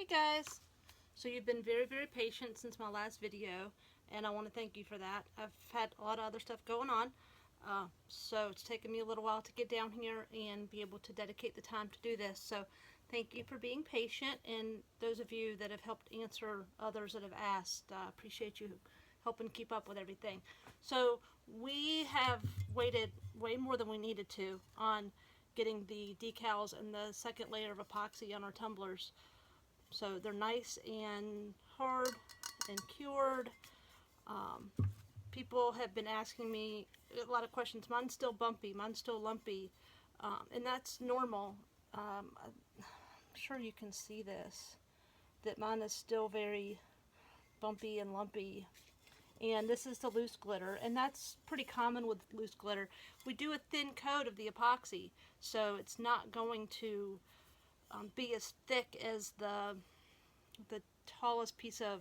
Hey guys! So you've been very, very patient since my last video, and I want to thank you for that. I've had a lot of other stuff going on, so it's taken me a little while to get down here and be able to dedicate the time to do this. So thank you for being patient, and those of you that have helped answer others that have asked, I appreciate you helping keep up with everything. So we have waited way more than we needed to on getting the decals and the second layer of epoxy on our tumblers. So they're nice and hard and cured. People have been asking me a lot of questions. Mine's still bumpy, mine's still lumpy, and that's normal. I'm sure you can see this, that mine is still very bumpy and lumpy. And this is the loose glitter, and that's pretty common with loose glitter. We do a thin coat of the epoxy, so it's not going to be as thick as the tallest piece of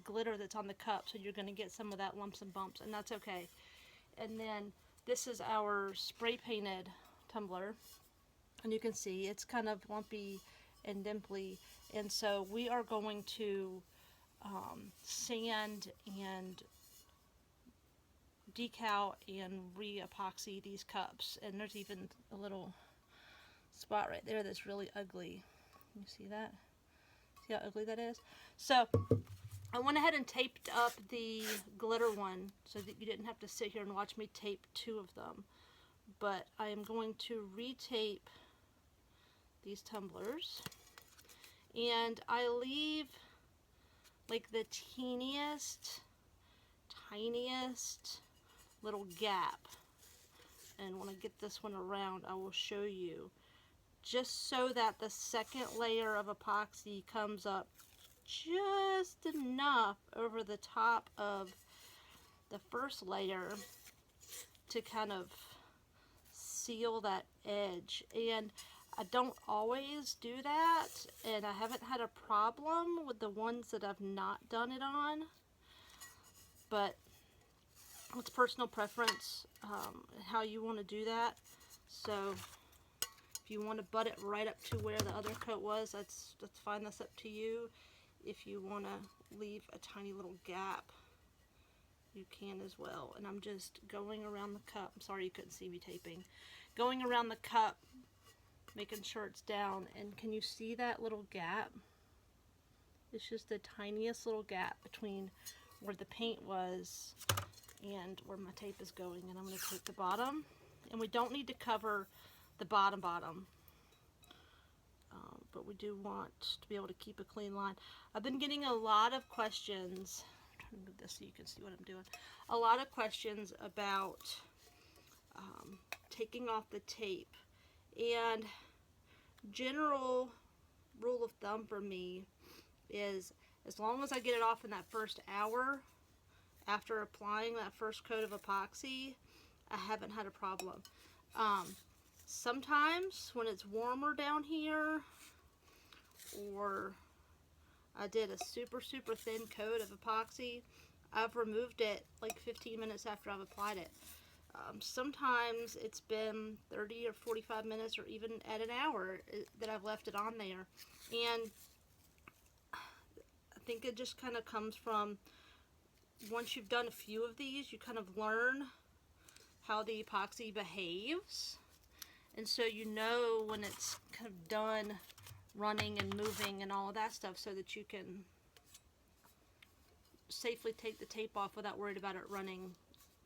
glitter that's on the cup, so you're going to get some of that lumps and bumps, and that's okay. And then this is our spray painted tumbler, and you can see it's kind of lumpy and dimply, and so we are going to sand and decal and re-epoxy these cups. And there's even a little spot right there that's really ugly. You see that? See how ugly that is? So I went ahead and taped up the glitter one so that you didn't have to sit here and watch me tape two of them. But I am going to retape these tumblers, and I leave like the tiniest little gap. And when I get this one around, I will show you, just so that the second layer of epoxy comes up just enough over the top of the first layer to kind of seal that edge. And I don't always do that, and I haven't had a problem with the ones that I've not done it on, but it's personal preference, how you want to do that. So if you want to butt it right up to where the other coat was, that's fine. That's up to you. If you want to leave a tiny little gap, you can as well. And I'm just going around the cup. I'm sorry you couldn't see me taping. Going around the cup, making sure it's down. And can you see that little gap? It's just the tiniest little gap between where the paint was and where my tape is going. And I'm going to take the bottom, and we don't need to cover the bottom, but we do want to be able to keep a clean line. I've been getting a lot of questions. I'm trying to move this so you can see what I'm doing. A lot of questions about taking off the tape. And general rule of thumb for me is, as long as I get it off in that first hour after applying that first coat of epoxy, I haven't had a problem. Sometimes when it's warmer down here, or I did a super thin coat of epoxy, I've removed it like 15 minutes after I've applied it. Sometimes it's been 30 or 45 minutes, or even at an hour that I've left it on there. And I think it just kind of comes from, once you've done a few of these, you kind of learn how the epoxy behaves. And so you know when it's kind of done running and moving and all of that stuff, so that you can safely take the tape off without worried about it running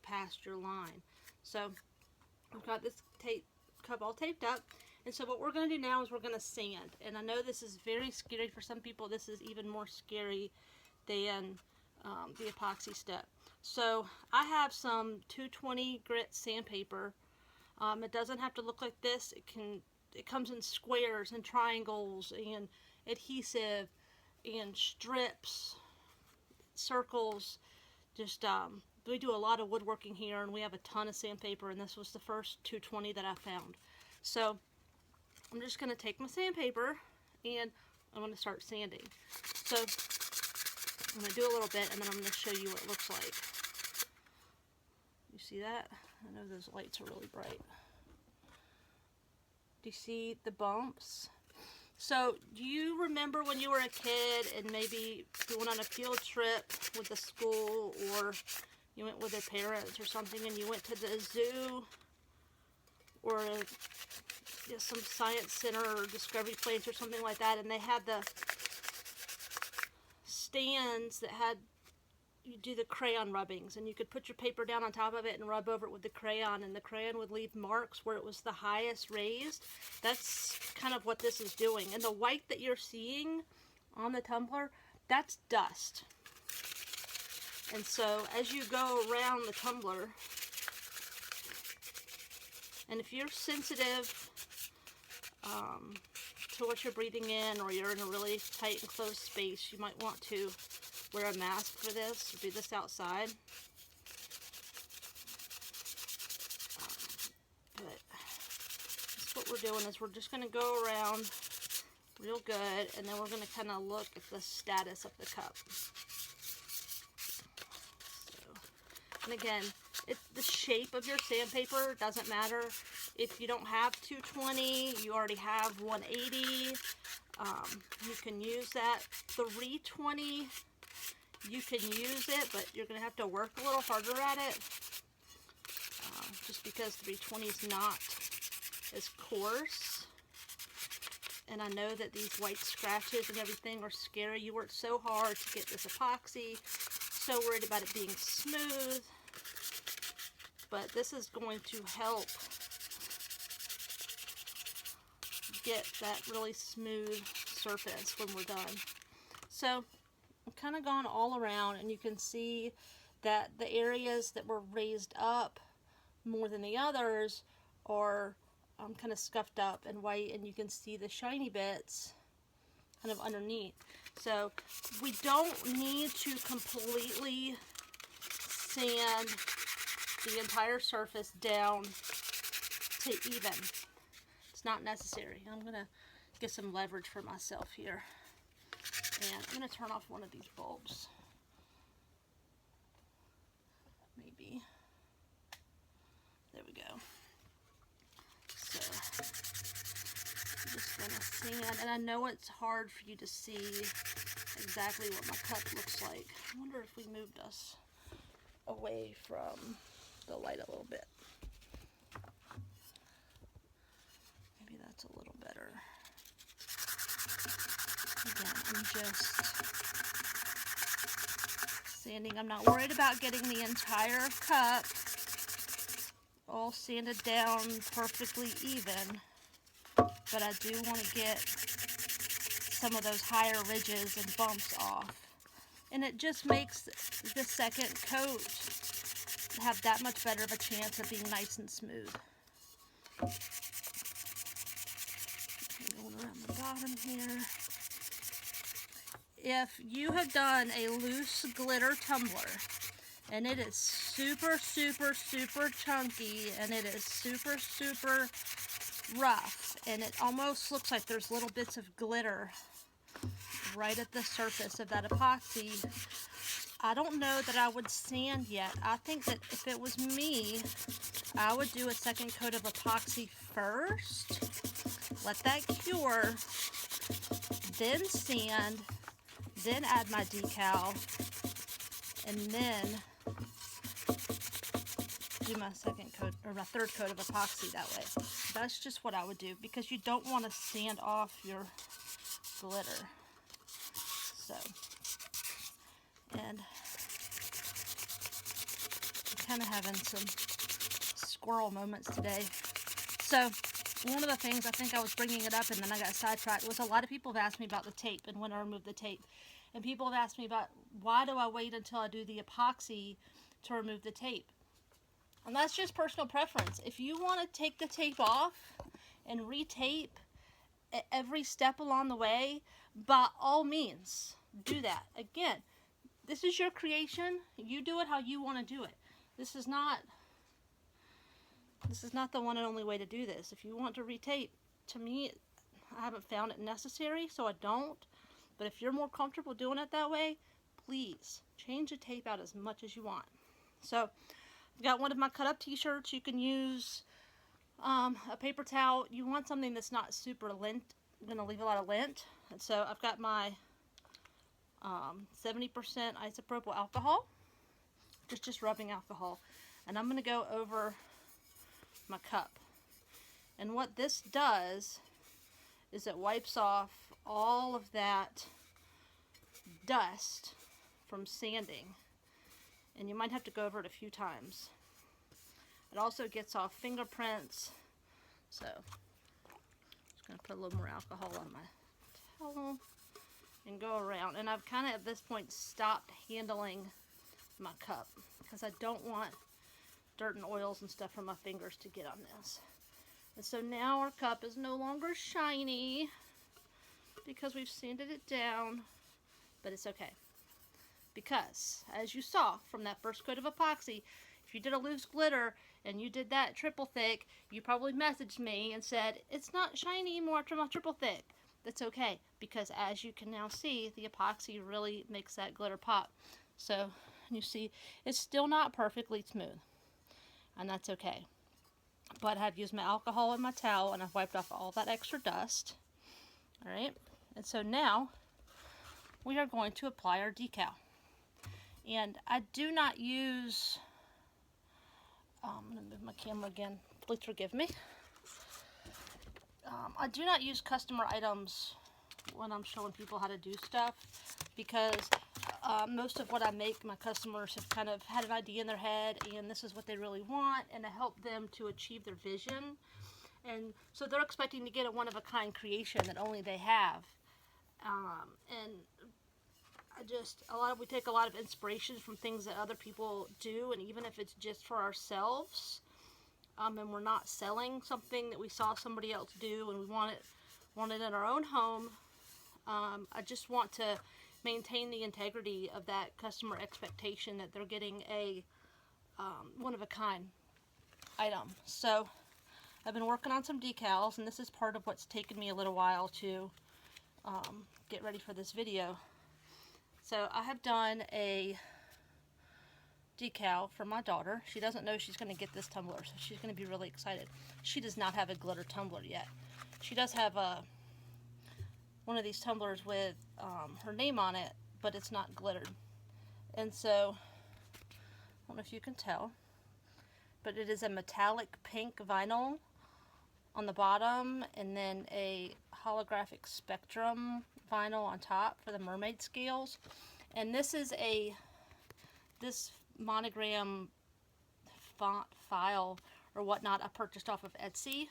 past your line. So I've got this tape cup all taped up, and so what we're going to do now is we're going to sand. And I know this is very scary for some people. This is even more scary than the epoxy step. So I have some 220 grit sandpaper. It doesn't have to look like this. It comes in squares and triangles and adhesive and strips, circles. Just we do a lot of woodworking here, and we have a ton of sandpaper, and this was the first 220 that I found. So I'm just going to take my sandpaper and I'm going to start sanding. So I'm going to do a little bit, and then I'm going to show you what it looks like. You see that? I know those lights are really bright. Do you see the bumps? So, do you remember when you were a kid and maybe you went on a field trip with the school, or you went with your parents or something, and you went to the zoo or some science center or discovery place or something like that, and they had the stands that had, you do the crayon rubbings, and you could put your paper down on top of it and rub over it with the crayon, and the crayon would leave marks where it was the highest raised. That's kind of what this is doing. And the white that you're seeing on the tumbler, that's dust. And so as you go around the tumbler, and if you're sensitive to what you're breathing in, or you're in a really tight and closed space, you might want to wear a mask for this, or do this outside. But that's what we're doing, is we're just going to go around real good, and then we're going to kind of look at the status of the cup. And again, the shape of your sandpaper doesn't matter. If you don't have 220, you already have 180. You can use that. 320, you can use it, but you're going to have to work a little harder at it. Just because 320 is not as coarse. And I know that these white scratches and everything are scary. You worked so hard to get this epoxy. So worried about it being smooth. But this is going to help get that really smooth surface when we're done. So I've kind of gone all around, and you can see that the areas that were raised up more than the others are kind of scuffed up and white, and you can see the shiny bits kind of underneath. So we don't need to completely sand the entire surface down to even. It's not necessary. I'm going to get some leverage for myself here. And I'm going to turn off one of these bulbs. Maybe. There we go. So, I'm just going to sand. And I know it's hard for you to see exactly what my cup looks like. I wonder if we moved us away from the light a little bit. Maybe that's a little better. Again, I'm just sanding. I'm not worried about getting the entire cup all sanded down perfectly even, but I do want to get some of those higher ridges and bumps off. And it just makes the second coat have that much better of a chance of being nice and smooth. Going around the bottom here. If you have done a loose glitter tumbler, and it is super, super, super chunky, and it is super, super rough, and it almost looks like there's little bits of glitter right at the surface of that epoxy, I don't know that I would sand yet. I think that if it was me, I would do a second coat of epoxy first, let that cure, then sand, then add my decal, and then do my second coat, or my third coat of epoxy that way. That's just what I would do, because you don't want to sand off your glitter. So, and I'm kind of having some squirrel moments today. So, one of the things, I think I was bringing it up and then I got sidetracked, was a lot of people have asked me about the tape and when I remove the tape. And people have asked me about, why do I wait until I do the epoxy to remove the tape? And that's just personal preference. If you want to take the tape off and retape at every step along the way, by all means, do that. Again, this is your creation. You do it how you want to do it. This is not the one and only way to do this. If you want to retape, to me, I haven't found it necessary, so I don't. But if you're more comfortable doing it that way, please change the tape out as much as you want. So, I've got one of my cut up t-shirts. You can use a paper towel. You want something that's not super lint I'm going to leave a lot of lint. And so I've got my 70% isopropyl alcohol, just rubbing alcohol. And I'm going to go over my cup. And what this does is it wipes off all of that dust from sanding. And you might have to go over it a few times. It also gets off fingerprints. So, just going to put a little more alcohol on my towel and go around. And I've kind of at this point stopped handling my cup because I don't want dirt and oils and stuff from my fingers to get on this. And so now our cup is no longer shiny because we've sanded it down, but it's okay. Because, as you saw from that first coat of epoxy, if you did a loose glitter and you did that triple thick, you probably messaged me and said, it's not shiny anymore after my triple thick. That's okay, because as you can now see, the epoxy really makes that glitter pop. So, you see, it's still not perfectly smooth, and that's okay. But I've used my alcohol and my towel, and I've wiped off all that extra dust. Alright, and so now we are going to apply our decal. And I do not use, I'm going to move my camera again, please forgive me. I do not use customer items when I'm showing people how to do stuff, because most of what I make, my customers have kind of had an idea in their head, and this is what they really want, and to help them to achieve their vision. And so they're expecting to get a one-of-a-kind creation that only they have. And we take a lot of inspiration from things that other people do, and even if it's just for ourselves, and we're not selling something that we saw somebody else do and we want it in our own home, I just want to maintain the integrity of that customer expectation that they're getting a one-of-a-kind item. So I've been working on some decals, and this is part of what's taken me a little while to get ready for this video. So I have done a decal for my daughter. She doesn't know she's going to get this tumbler, so she's going to be really excited. She does not have a glitter tumbler yet. She does have one of these tumblers with her name on it, but it's not glittered. And so, I don't know if you can tell, but it is a metallic pink vinyl on the bottom, and then a holographic spectrum vinyl on top for the mermaid scales. And this is this monogram font file or whatnot I purchased off of Etsy.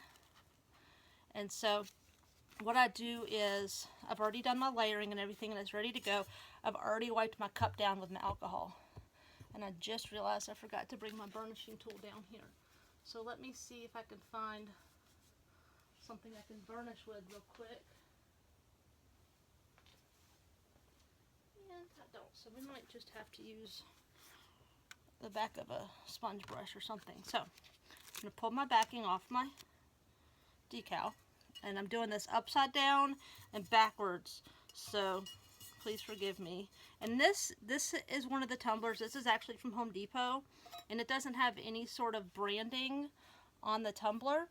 And so what I do is, I've already done my layering and everything, and it's ready to go. I've already wiped my cup down with my alcohol. And I just realized I forgot to bring my burnishing tool down here. So let me see if I can find something I can burnish with real quick. And I don't, so we might just have to use the back of a sponge brush or something. So, I'm going to pull my backing off my decal. And I'm doing this upside down and backwards, so please forgive me. And this is one of the tumblers. This is actually from Home Depot, and it doesn't have any sort of branding on the tumbler,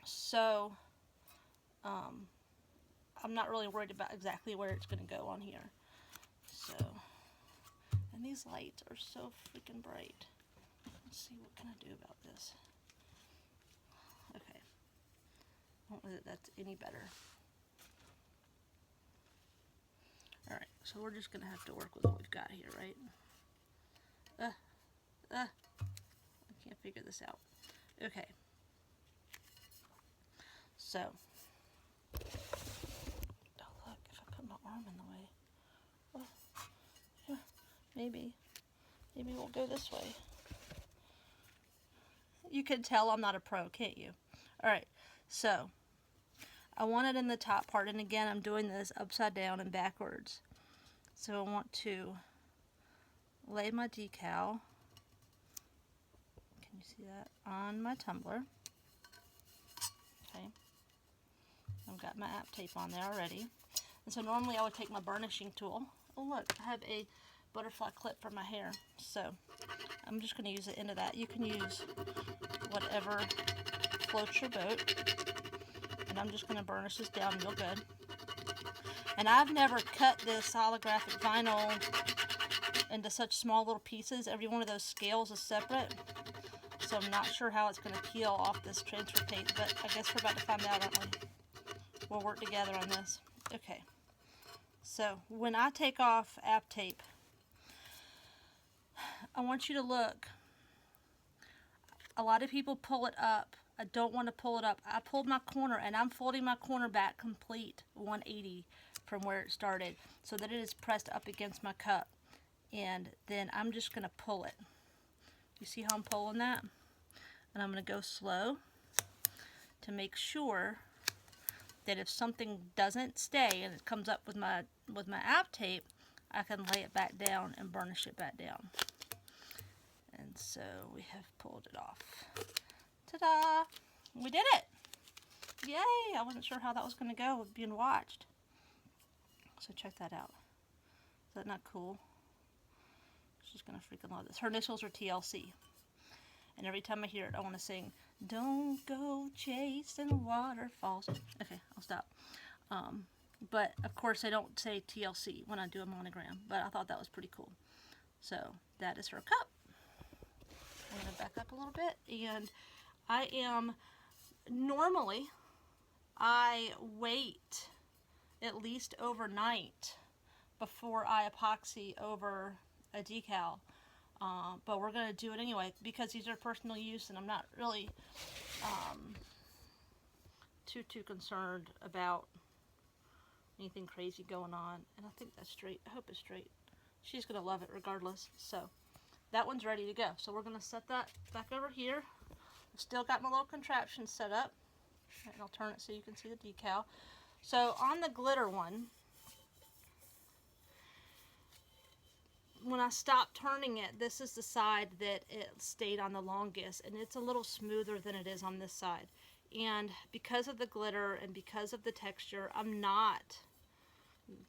so I'm not really worried about exactly where it's going to go on here. So, and these lights are so freaking bright. Let's see, what can I do about this? Okay. I don't know that that's any better. Alright, so we're just going to have to work with what we've got here, right? I can't figure this out. Okay. So. Oh, look, if I put my arm in the way. Oh, yeah, maybe we'll go this way. You can tell I'm not a pro, can't you? Alright, so I want it in the top part, and again I'm doing this upside down and backwards. So I want to lay my decal, can you see that, on my tumbler. Okay, I've got my app tape on there already. And so normally I would take my burnishing tool. Oh look, I have a butterfly clip for my hair, so I'm just going to use the end of that. You can use whatever floats your boat. And And I'm just going to burnish this down real good. And I've never cut this holographic vinyl into such small little pieces. Every one of those scales is separate. So I'm not sure how it's going to peel off this transfer tape, but I guess we're about to find out, aren't we? We'll work together on this. Okay. So when I take off app tape, I want you to look. A lot of people pull it up. I don't want to pull it up. I pulled my corner, and I'm folding my corner back complete 180 from where it started so that it is pressed up against my cup. And then I'm just going to pull it. You see how I'm pulling that? And I'm going to go slow to make sure that if something doesn't stay and it comes up with my app tape, I can lay it back down and burnish it back down. And so we have pulled it off. Ta-da! We did it! Yay! I wasn't sure how that was going to go with being watched. So check that out. Is that not cool? She's going to freaking love this. Her initials are TLC. And every time I hear it, I want to sing, "Don't go chasing waterfalls." Okay, I'll stop. But, of course, I don't say TLC when I do a monogram. But I thought that was pretty cool. So, that is her cup. I'm going to back up a little bit. And normally, I wait at least overnight before I epoxy over a decal. But we're going to do it anyway because these are personal use and I'm not really too concerned about anything crazy going on. And I think that's straight. I hope it's straight. She's going to love it regardless. So that one's ready to go. So we're going to set that back over here. I've still got my little contraption set up. And I'll turn it so you can see the decal. So on the glitter one, when I stopped turning it, this is the side that it stayed on the longest, and it's a little smoother than it is on this side. And because of the glitter and because of the texture, I'm not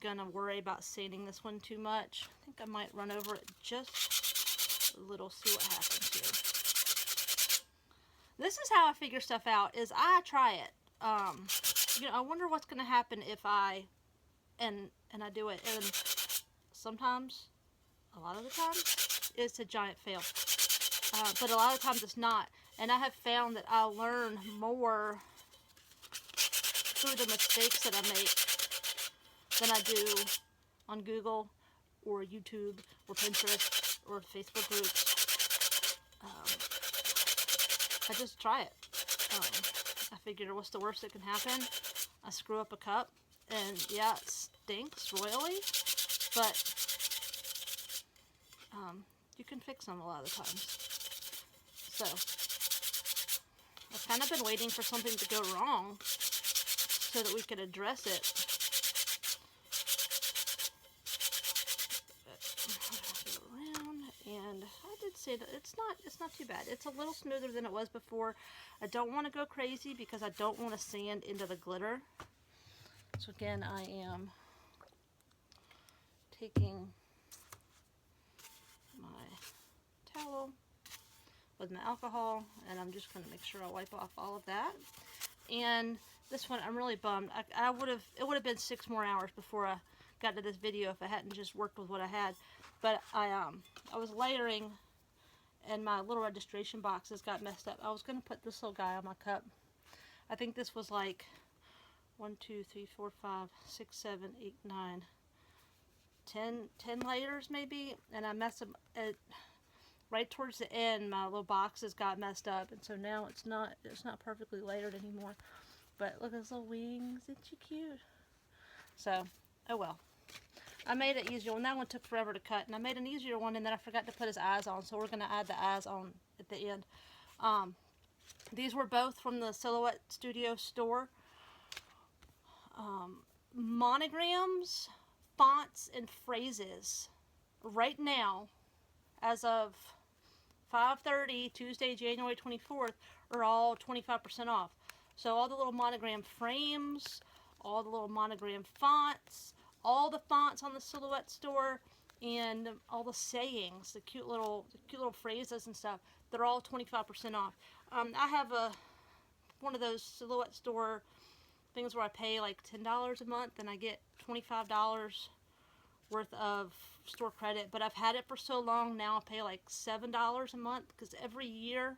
gonna worry about sanding this one too much. I think I might run over it just a little, see what happens here. This is how I figure stuff out, is I try it. I wonder what's gonna happen if I I do it, and sometimes, a lot of the times, it's a giant fail. But a lot of times it's not. And I have found that I learn more through the mistakes that I make than I do on Google or YouTube or Pinterest or Facebook groups. I just try it. I figure, what's the worst that can happen? I screw up a cup, and yeah, it stinks royally, but you can fix them a lot of the times. So, I've kind of been waiting for something to go wrong so that we could address it. Around, and I did say that it's not too bad. It's a little smoother than it was before. I don't want to go crazy because I don't want to sand into the glitter. So again, I am taking my towel with my alcohol, and I'm just going to make sure I wipe off all of that. And this one, I'm really bummed. It would have been 6 more hours before I got to this video if I hadn't just worked with what I had. But I was layering, and my little registration boxes got messed up. I was going to put this little guy on my cup. I think this was like 1, 2, 3, 4, 5, 6, 7, 8, 9, 10 layers maybe, and I messed up right towards the end. My little boxes got messed up, and so now it's not perfectly layered anymore. But look at his little wings. Isn't she cute? So, oh well. I made it easier one. That one took forever to cut, and I made an easier one, and then I forgot to put his eyes on, so we're going to add the eyes on at the end. These were both from the Silhouette Studio store. Monograms, fonts, and phrases right now, as of 5:30 Tuesday, January 24th, are all 25% off. So all the little monogram frames, all the little monogram fonts, all the fonts on the Silhouette store, and all the sayings, the cute little phrases and stuff, they're all 25% off. I have one of those Silhouette store things where I pay like $10 a month and I get $25 worth of store credit, but I've had it for so long now I pay like $7 a month because every year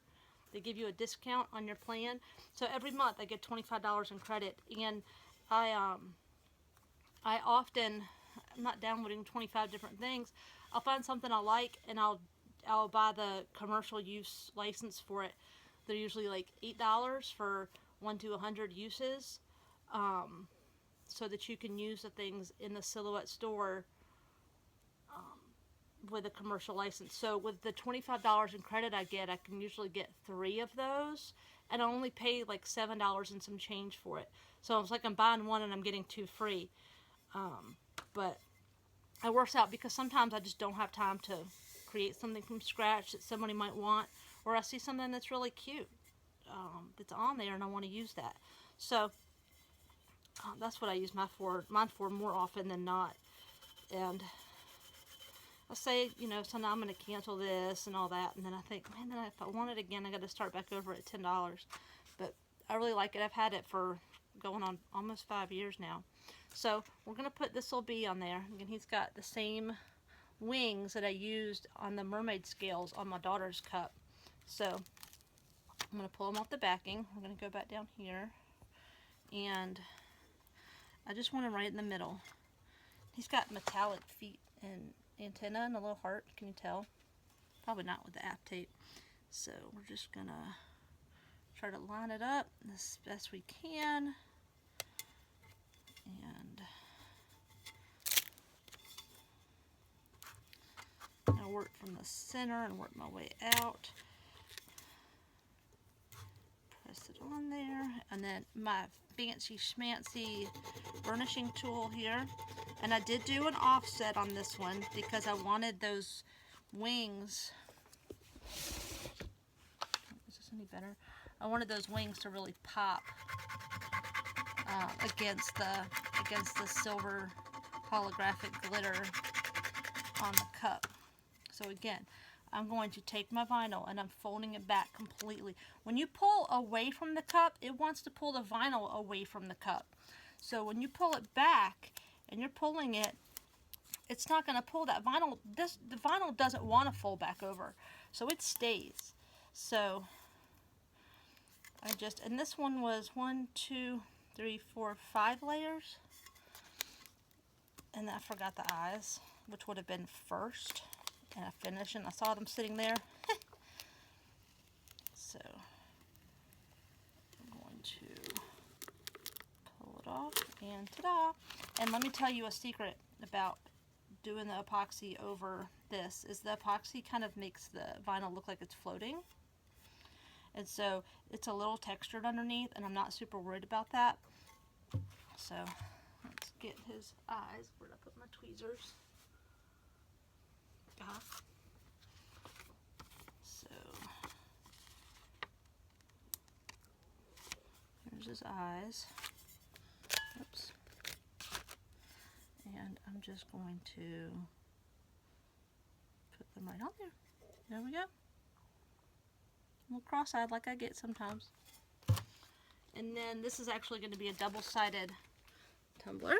they give you a discount on your plan. So every month I get $25 in credit, and I often, I'm not downloading 25 different things. I'll find something I like and I'll buy the commercial use license for it. They're usually like $8 for 1 to 100 uses, so that you can use the things in the Silhouette store with a commercial license. So with the $25 in credit I get, I can usually get 3 of those, and I only pay like $7 and some change for it. So it's like I'm buying 1 and I'm getting 2 free. But it works out because sometimes I just don't have time to create something from scratch that somebody might want, or I see something that's really cute that's on there and I want to use that. So that's what I use mine for more often than not. And I say, you know, so now I'm going to cancel this and all that, and then I think, man, then if I want it again, I got to start back over at $10. But I really like it. I've had it for going on almost 5 years now. So we're going to put this little bee on there. Again, he's got the same wings that I used on the mermaid scales on my daughter's cup. So I'm going to pull them off the backing. We're going to go back down here, and I just want him right in the middle. He's got metallic feet and antenna and a little heart. Can you tell? Probably not with the app tape. So we're just going to try to line it up as best we can. And I'll work from the center and work my way out. Press it on there, and then my fancy schmancy burnishing tool here. And I did do an offset on this one because I wanted those wings. Is this any better? I wanted those wings to really pop against the silver holographic glitter on the cup. So again, I'm going to take my vinyl and I'm folding it back completely. When you pull away from the cup, it wants to pull the vinyl away from the cup. So when you pull it back and you're pulling it, it's not going to pull that vinyl. The vinyl doesn't want to fold back over, so it stays. So and this one was 1, 2, 3, 4, 5 layers, and I forgot the eyes, which would have been first, and I finished and I saw them sitting there. So I'm going to pull it off, and ta-da! And let me tell you a secret about doing the epoxy over this, is the epoxy kind of makes the vinyl look like it's floating. And so it's a little textured underneath, and I'm not super worried about that. So let's get his eyes. Where'd I put my tweezers? So here's his eyes. Oops. And I'm just going to put them right on there. There we go. A little cross-eyed like I get sometimes. And then this is actually going to be a double-sided tumbler.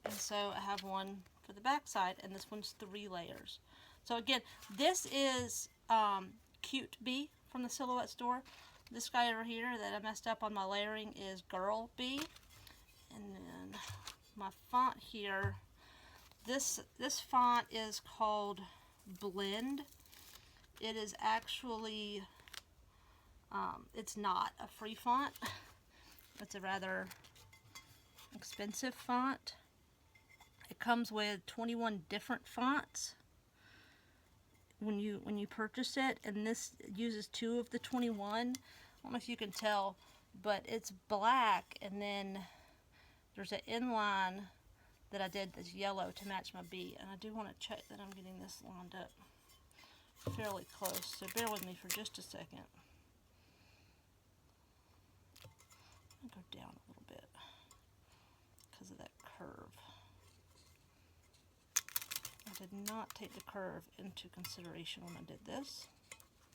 And so I have one for the back side, and this one's 3 layers. So again, this is Cute Bee from the Silhouette store. This guy over here that I messed up on my layering is Girl Bee. And then my font here, this font is called Blend. It is actually, it's not a free font. It's a rather expensive font. It comes with 21 different fonts when you purchase it, and this uses 2 of the 21. I don't know if you can tell, but it's black, and then there's an inline that I did that's yellow to match my bee, and I do want to check that I'm getting this lined up fairly close, so bear with me for just a second. I'll go down a little bit because of that curve. I did not take the curve into consideration when I did this.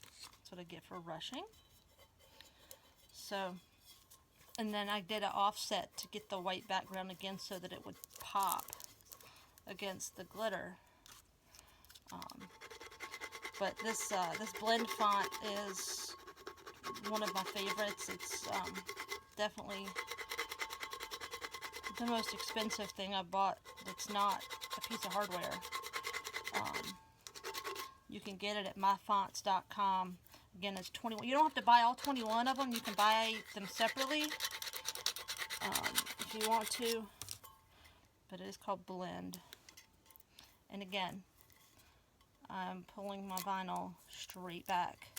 That's what I get for rushing. So And then I did an offset to get the white background again so that it would pop against the glitter. But this blend font is one of my favorites. It's definitely the most expensive thing I bought that's not a piece of hardware. You can get it at myfonts.com. Again, it's 21. You don't have to buy all 21 of them. You can buy them separately if you want to. But it is called Blend. And again, I'm pulling my vinyl straight back.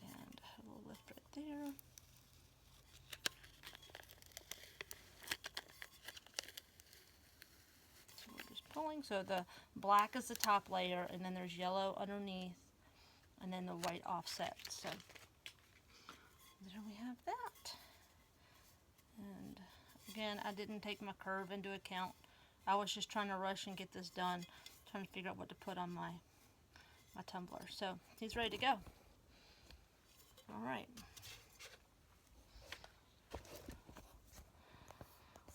And a little lift right there. So we're just pulling. So the black is the top layer, and then there's yellow underneath, and then the white offset. So there we have that. And again, I didn't take my curve into account. I was just trying to rush and get this done, trying to figure out what to put on my tumbler. So he's ready to go. All right.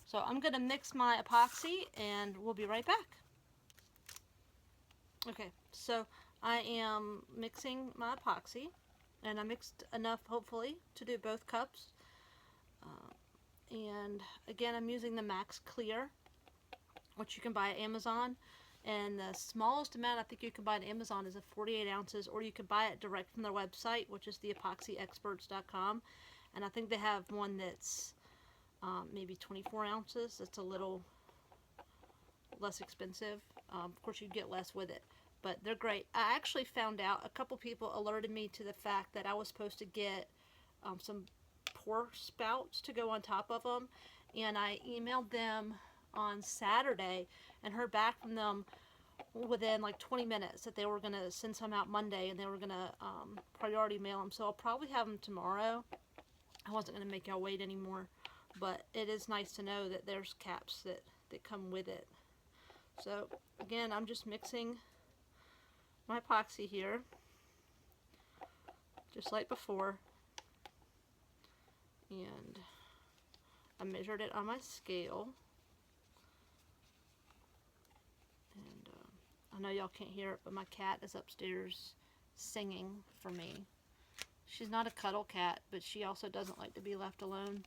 So I'm going to mix my epoxy and we'll be right back. Okay, so I am mixing my epoxy, and I mixed enough hopefully to do both cups. And again, I'm using the Max Clear, which you can buy at Amazon. And the smallest amount I think you can buy at Amazon is a 48 ounces, or you can buy it direct from their website, which is theepoxyexperts.com. And I think they have one that's maybe 24 ounces. It's a little less expensive. Of course, you get less with it, but they're great. I actually found out, a couple people alerted me to the fact that I was supposed to get some pour spouts to go on top of them, and I emailed them on Saturday and heard back from them within like 20 minutes that they were going to send some out Monday, and they were going to priority mail them. So I'll probably have them tomorrow. I wasn't going to make y'all wait anymore, but it is nice to know that there's caps that come with it. So again, I'm just mixing my epoxy here just like before, and I measured it on my scale. And I know y'all can't hear it, but my cat is upstairs singing for me. She's not a cuddle cat, but she also doesn't like to be left alone.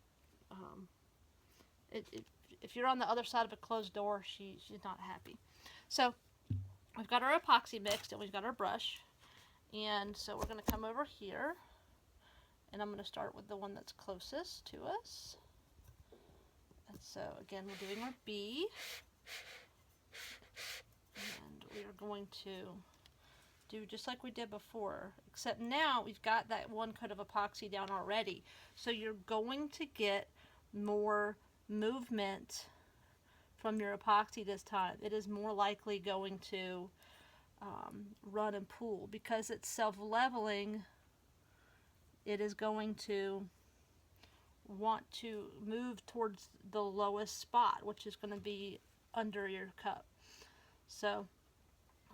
If you're on the other side of a closed door, she's not happy. So we've got our epoxy mixed, and we've got our brush. And so we're going to come over here, and I'm going to start with the one that's closest to us. And so again, we're doing our B. And we are going to do just like we did before, except now we've got that one coat of epoxy down already. So you're going to get more movement from your epoxy this time. It is more likely going to run and pool because it's self-leveling. It is going to want to move towards the lowest spot, which is going to be under your cup. So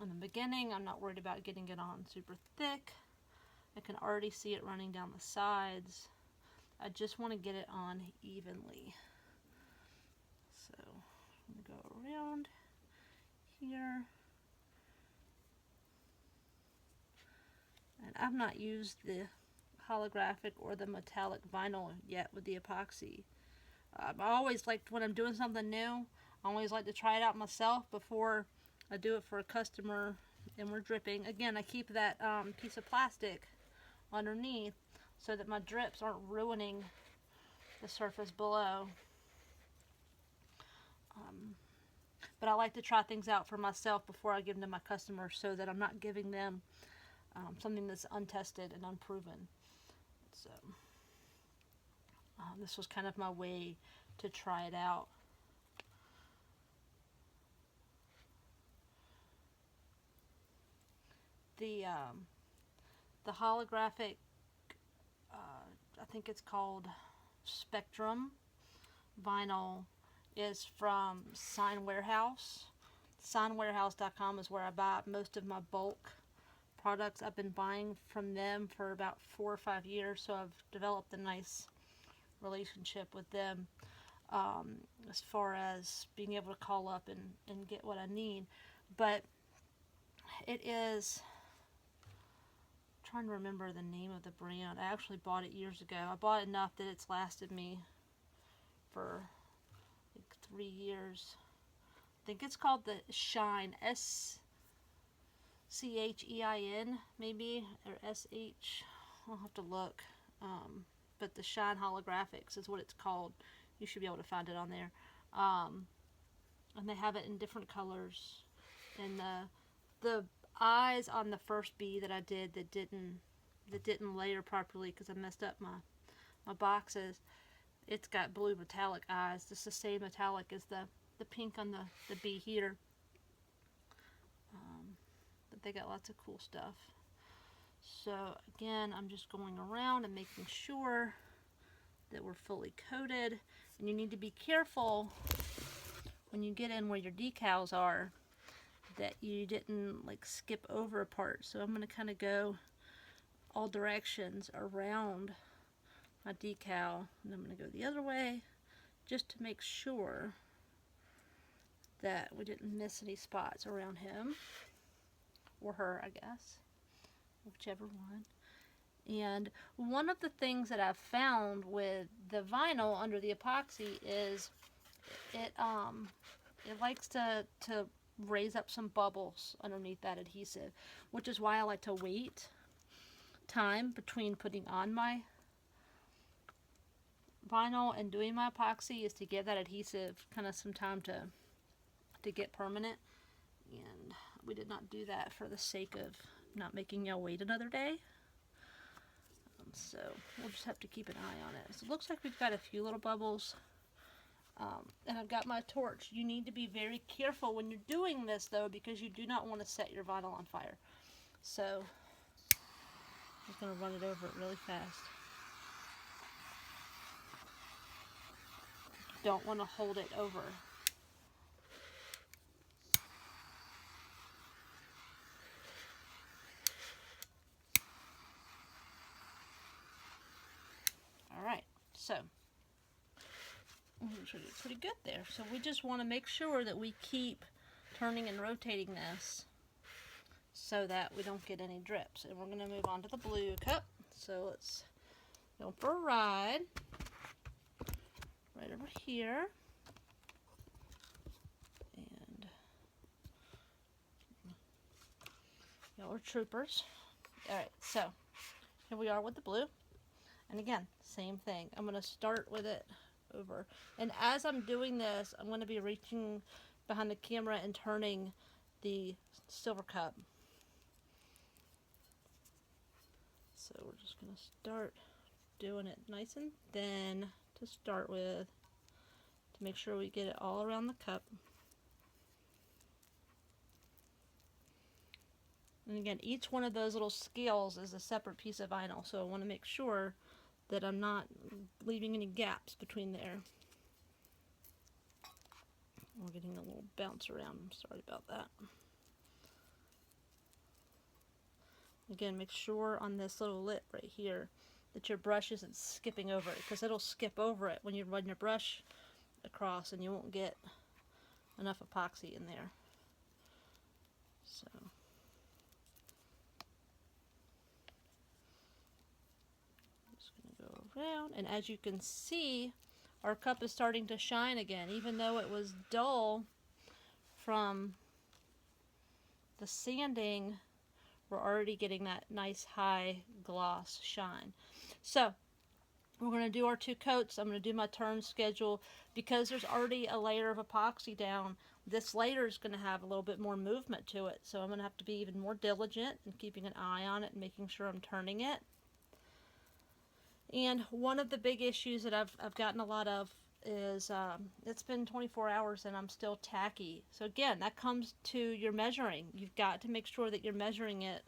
in the beginning, I'm not worried about getting it on super thick. I can already see it running down the sides. I just want to get it on evenly. So I'm going to go around here. And I've not used the holographic or the metallic vinyl yet with the epoxy. I always like, when I'm doing something new, I always like to try it out myself before I do it for a customer and we're dripping. Again, I keep that piece of plastic underneath so that my drips aren't ruining the surface below. But I like to try things out for myself before I give them to my customers so that I'm not giving them something that's untested and unproven. So this was kind of my way to try it out. The holographic, I think it's called Spectrum vinyl, is from Sign Warehouse. Signwarehouse.com is where I buy most of my bulk products. I've been buying from them for about 4 or 5 years, so I've developed a nice relationship with them as far as being able to call up and get what I need. But it is, I'm trying to remember the name of the brand. I actually bought it years ago. I bought enough that it's lasted me for like 3 years. I think it's called the Shine, SCHEIN maybe, or SH. I'll have to look. But the Shine Holographics is what it's called. You should be able to find it on there. And they have it in different colors. And the eyes on the first bee that I did that didn't layer properly because I messed up my boxes, it's got blue metallic eyes. It's the same metallic as the pink on the bee here. But they got lots of cool stuff. So again, I'm just going around and making sure that we're fully coated. And you need to be careful when you get in where your decals are that you didn't like skip over a part. So I'm going to kind of go all directions around my decal, and I'm going to go the other way just to make sure that we didn't miss any spots around him or her, I guess, whichever one. And one of the things that I've found with the vinyl under the epoxy is it likes to raise up some bubbles underneath that adhesive, which is why I like to wait time between putting on my vinyl and doing my epoxy, is to give that adhesive kind of some time to get permanent. And we did not do that for the sake of not making y'all wait another day. So we'll just have to keep an eye on it. So it looks like we've got a few little bubbles. And I've got my torch. You need to be very careful when you're doing this though, because you do not want to set your vinyl on fire. So I'm just going to run it over it really fast. Don't want to hold it over. Alright, so pretty good there. So we just want to make sure that we keep turning and rotating this so that we don't get any drips. And we're going to move on to the blue cup. So let's go for a ride. Right over here. And y'all are troopers. Alright, so here we are with the blue. And again, same thing. I'm going to start with it over. And as I'm doing this, I'm going to be reaching behind the camera and turning the silver cup. So we're just going to start doing it nice and thin to start with, to make sure we get it all around the cup. And again, each one of those little scales is a separate piece of vinyl, so I want to make sure that I'm not leaving any gaps between there. We're getting a little bounce around. I'm sorry about that. Again, make sure on this little lip right here that your brush isn't skipping over it, because it'll skip over it when you run your brush across and you won't get enough epoxy in there. So around, and as you can see, our cup is starting to shine again, even though it was dull from the sanding. We're already getting that nice high gloss shine. So we're going to do our 2 coats. I'm going to do my turn schedule because there's already a layer of epoxy down. This layer is going to have a little bit more movement to it, so I'm going to have to be even more diligent in keeping an eye on it and making sure I'm turning it. And one of the big issues that I've gotten a lot of is it's been 24 hours and I'm still tacky. So again, that comes to your measuring. You've got to make sure that you're measuring it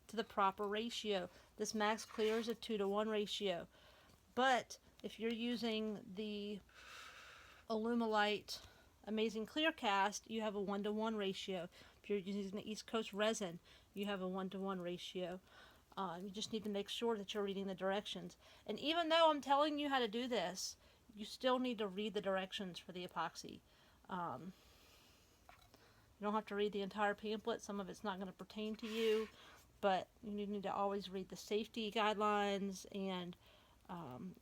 to the proper ratio. This max clear is a 2-to-1 ratio. But if you're using the Alumilite Amazing Clear Cast, you have a 1-to-1 ratio. If you're using the East Coast resin, you have a 1-to-1 ratio. You just need to make sure that you're reading the directions. And even though I'm telling you how to do this, you still need to read the directions for the epoxy. You don't have to read the entire pamphlet. Some of it's not going to pertain to you, but you need to always read the safety guidelines and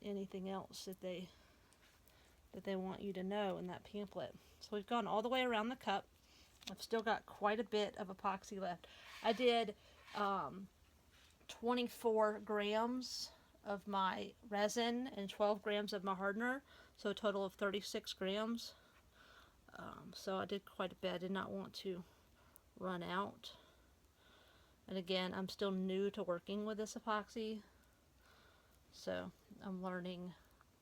anything else that they want you to know in that pamphlet. So we've gone all the way around the cup. I've still got quite a bit of epoxy left. I did 24 grams of my resin and 12 grams of my hardener, so a total of 36 grams. So I did quite a bit. I did not want to run out. And again, I'm still new to working with this epoxy, so I'm learning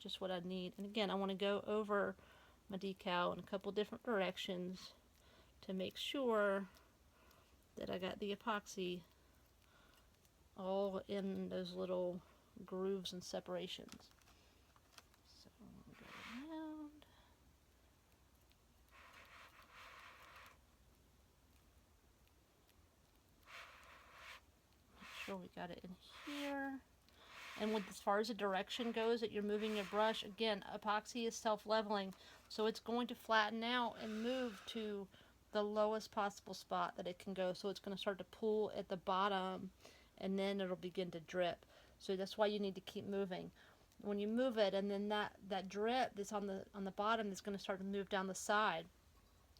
just what I need. And again, I want to go over my decal in a couple different directions to make sure that I got the epoxy all in those little grooves and separations. So I'm going to go around. Make sure we got it in here. And as far as the direction goes that you're moving your brush, again, epoxy is self-leveling, so it's going to flatten out and move to the lowest possible spot that it can go. So it's going to start to pool at the bottom, and then it'll begin to drip. So that's why you need to keep moving. When you move it, and then that drip that's on the bottom is going to start to move down the side.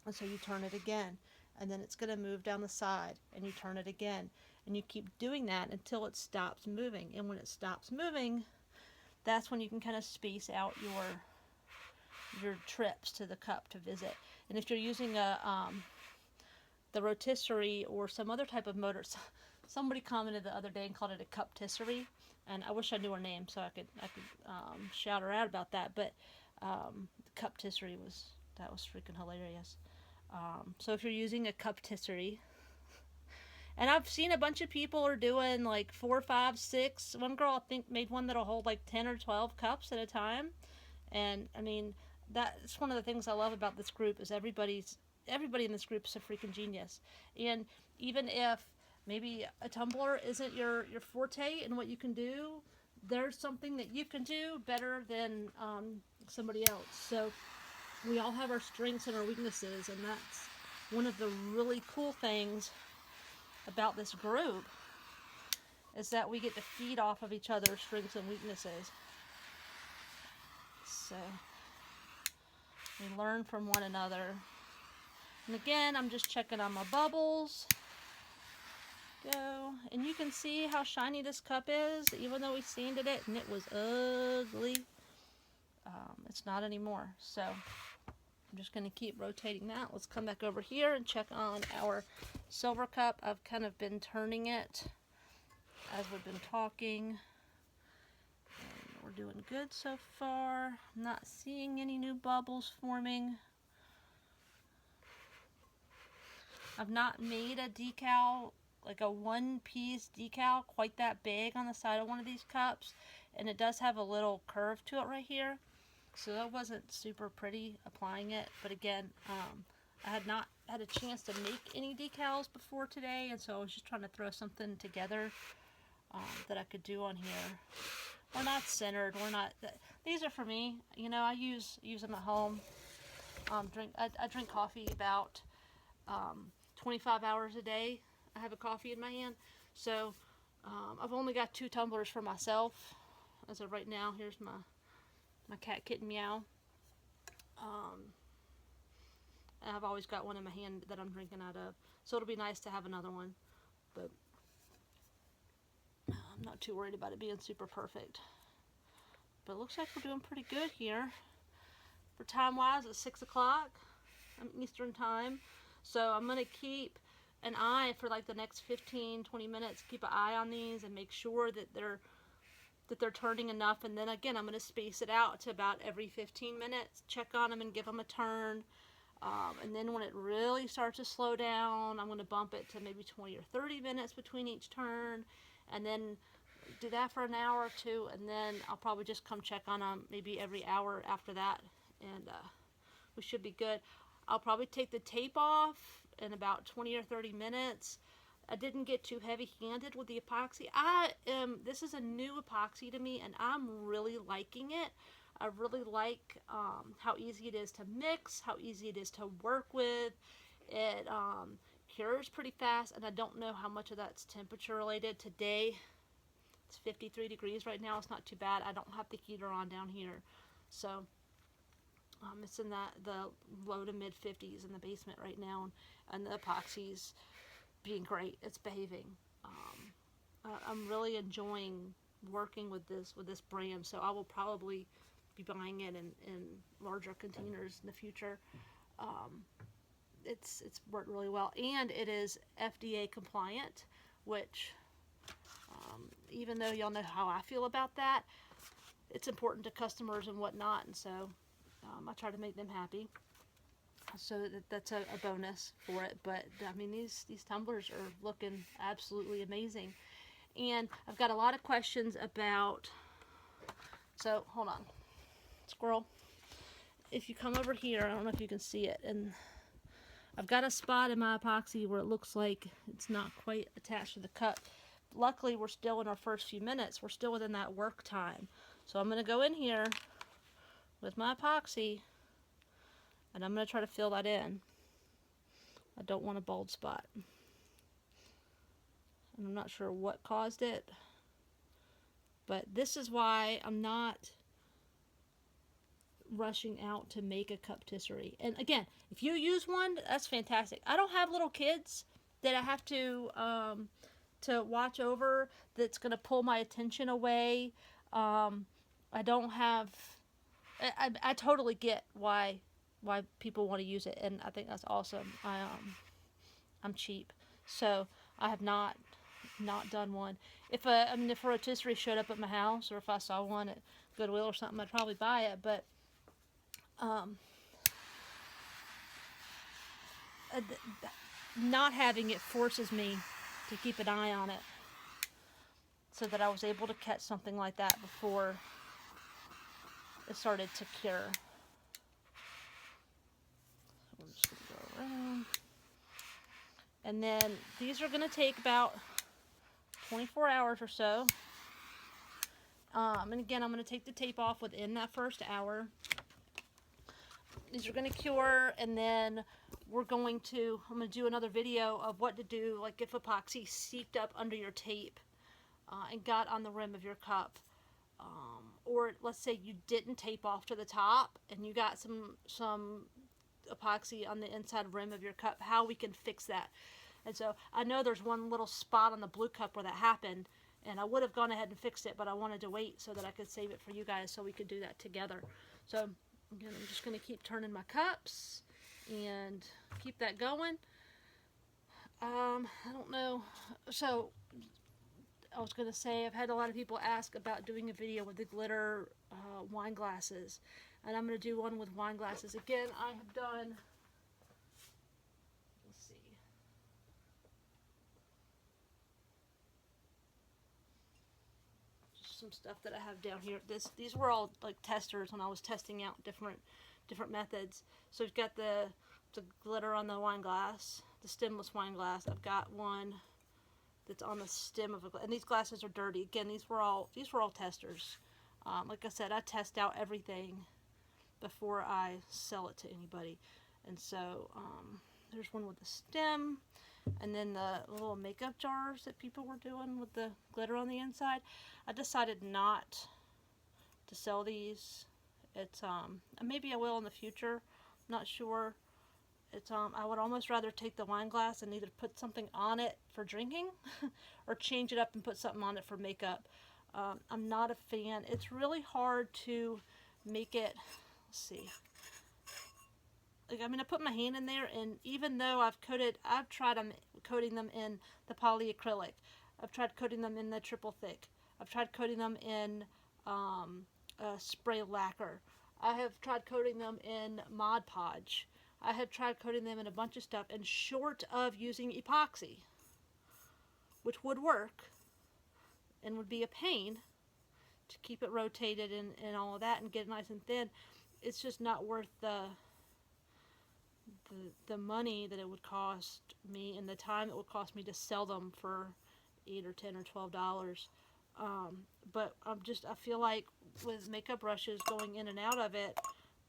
And so you turn it again, and then it's going to move down the side, and you turn it again. And you keep doing that until it stops moving. And when it stops moving, that's when you can kind of space out your trips to the cup to visit. And if you're using the rotisserie or some other type of motor, somebody commented the other day and called it a cup-tisserie, and I wish I knew her name so I could shout her out about that. But cup-tisserie was freaking hilarious. So if you're using a cup-tisserie, and I've seen a bunch of people are doing like 4, 5, 6. One girl I think made one that'll hold like 10 or 12 cups at a time. And I mean, that's one of the things I love about this group is everybody in this group is a freaking genius. And even if maybe a tumbler isn't your forte in what you can do, there's something that you can do better than somebody else. So we all have our strengths and our weaknesses, and that's one of the really cool things about this group is that we get to feed off of each other's strengths and weaknesses. So we learn from one another. And again, I'm just checking on my bubbles. Go. And you can see how shiny this cup is, even though we sanded it and it was ugly. It's not anymore. So I'm just going to keep rotating that. Let's come back over here and check on our silver cup. I've kind of been turning it as we've been talking. And we're doing good so far. I'm not seeing any new bubbles forming. I've not made a decal, like a one-piece decal, quite that big on the side of one of these cups. And it does have a little curve to it right here. So that wasn't super pretty applying it, but again, I had not had a chance to make any decals before today, and so I was just trying to throw something together that I could do on here. We're not centered. We're not. These are for me. You know, I use them at home. I drink coffee about 25 hours a day. I have a coffee in my hand, so I've only got 2 tumblers for myself as of right now. Here's my cat kitten Meow. And I've always got one in my hand that I'm drinking out of, so it'll be nice to have another one, but I'm not too worried about it being super perfect. But it looks like we're doing pretty good here. For time wise, it's 6 o'clock Eastern time, so I'm going to keep an eye for like the next 15-20 minutes, keep an eye on these and make sure that they're turning enough, and then again I'm going to space it out to about every 15 minutes, check on them and give them a turn, and then when it really starts to slow down, I'm going to bump it to maybe 20 or 30 minutes between each turn, and then do that for an hour or two, and then I'll probably just come check on them maybe every hour after that, and we should be good. I'll probably take the tape off in about 20 or 30 minutes, I didn't get too heavy-handed with the epoxy. This is a new epoxy to me, and I'm really liking it. I really like how easy it is to mix, how easy it is to work with. It cures pretty fast, and I don't know how much of that's temperature related. Today, it's 53 degrees right now. It's not too bad. I don't have the heater on down here, so it's in the low to mid 50s in the basement right now, and the epoxy's being great. It's behaving. I'm really enjoying working with this brand, so I will probably be buying it in larger containers in the future. It's worked really well, and it is FDA compliant, which even though y'all know how I feel about that, it's important to customers and whatnot, and so I try to make them happy. So that's a bonus for it. But I mean, these tumblers are looking absolutely amazing, and I've got a lot of questions about. So hold on, squirrel. If you come over here, I don't know if you can see it, and I've got a spot in my epoxy where it looks like it's not quite attached to the cup. Luckily, we're still in our first few minutes. We're still within that work time. So I'm going to go in here with my epoxy, and I'm going to try to fill that in. I don't want a bald spot. And I'm not sure what caused it, but this is why I'm not rushing out to make a cup rotisserie. And again, if you use one, that's fantastic. I don't have little kids that I have to watch over that's going to pull my attention away. I don't have. I totally get why people want to use it, and I think that's awesome. I'm cheap, so I have not done one. If a rotisserie showed up at my house, or if I saw one at Goodwill or something, I'd probably buy it. But not having it forces me to keep an eye on it, so that I was able to catch something like that before it started to cure. So we're just going to go around. And then these are going to take about 24 hours or so. And again, I'm going to take the tape off within that first hour. These are going to cure, and then I'm going to do another video of what to do, like if epoxy seeped up under your tape and got on the rim of your cup. Or let's say you didn't tape off to the top and you got some epoxy on the inside rim of your cup, how we can fix that. And so I know there's one little spot on the blue cup where that happened, and I would have gone ahead and fixed it, but I wanted to wait so that I could save it for you guys so we could do that together. So again, I'm just going to keep turning my cups and keep that going. I don't know. So I was going to say, I've had a lot of people ask about doing a video with the glitter wine glasses, and I'm going to do one with wine glasses. Again, I have done, let's see, just some stuff that I have down here. These were all like testers when I was testing out different methods. So we've got the glitter on the wine glass, the stemless wine glass. I've got one that's on the stem of a glass, and these glasses are dirty. Again, these were all testers. Like I said, I test out everything before I sell it to anybody. And so there's one with the stem, and then the little makeup jars that people were doing with the glitter on the inside. I decided not to sell these. It's maybe I will in the future. I'm not sure. It's I would almost rather take the wine glass and either put something on it for drinking or change it up and put something on it for makeup. I'm not a fan. It's really hard to make it, let's see. Like, I mean, I put my hand in there, and even though I've tried coating them in the polyacrylic. I've tried coating them in the triple thick. I've tried coating them in spray lacquer. I have tried coating them in Mod Podge. I have tried coating them in a bunch of stuff, and short of using epoxy, which would work and would be a pain to keep it rotated and all of that and get it nice and thin, it's just not worth the the money that it would cost me and the time it would cost me to sell them for $8 or $10 or $12. But I feel like with makeup brushes going in and out of it,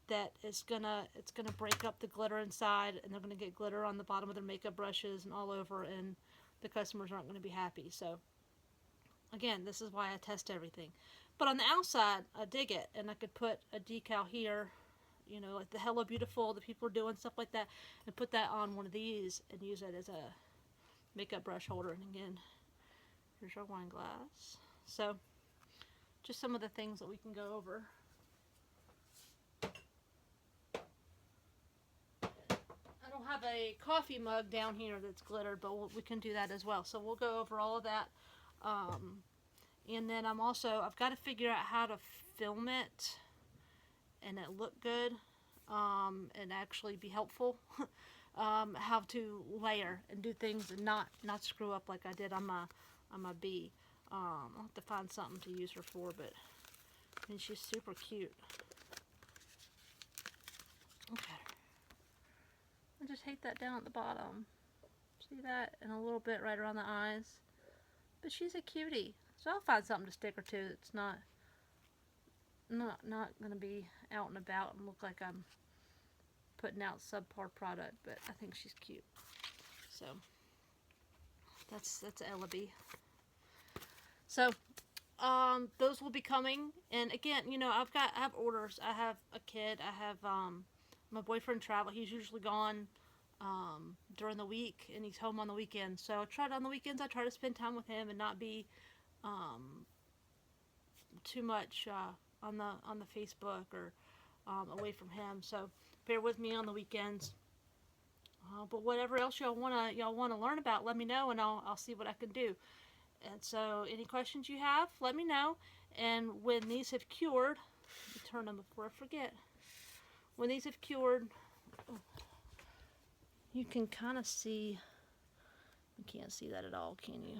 that it's gonna break up the glitter inside, and they're gonna get glitter on the bottom of their makeup brushes and all over, and the customers aren't gonna be happy. So again, this is why I test everything. But on the outside, I dig it, and I could put a decal here, you know, like the Hello Beautiful, the people are doing stuff like that, and put that on one of these and use it as a makeup brush holder. And again, here's our wine glass. So just some of the things that we can go over. I don't have a coffee mug down here that's glittered, but we can do that as well. So we'll go over all of that. And then I've got to figure out how to film it and it look good, and actually be helpful. How to layer and do things and not screw up like I did on my bee. I'll have to find something to use her for, but I mean, she's super cute. Okay. I just hate that down at the bottom. See that? And a little bit right around the eyes. But she's a cutie. So I'll find something to stick her to that's not going to be out and about and look like I'm putting out subpar product, but I think she's cute. So that's Ellaby. So those will be coming, and again, you know, I have orders. I have a kid. I have my boyfriend travel. He's usually gone during the week, and he's home on the weekends. So on the weekends I try to spend time with him and not be too much on the Facebook or away from him. So bear with me on the weekends. But whatever else y'all wanna learn about, let me know, and I'll see what I can do. And so any questions you have, let me know. And when these have cured, let me turn them before I forget. When these have cured, you can kind of see. You can't see that at all, can you?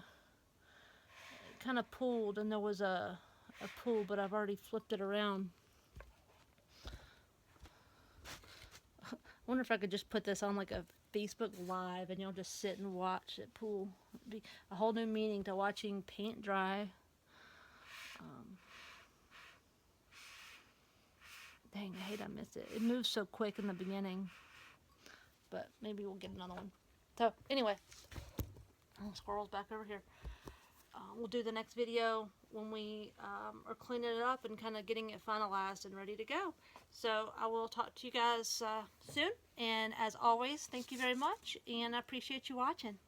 It kind of pulled, and there was a pull, but I've already flipped it around. I wonder if I could just put this on like a Facebook Live and you'll just sit and watch it pool. It'd be a whole new meaning to watching paint dry. Dang, I hate I missed it. It moves so quick in the beginning. But maybe we'll get another one. So anyway, squirrel's back over here. We'll do the next video when we are cleaning it up and kind of getting it finalized and ready to go. So I will talk to you guys soon. And as always, thank you very much, and I appreciate you watching.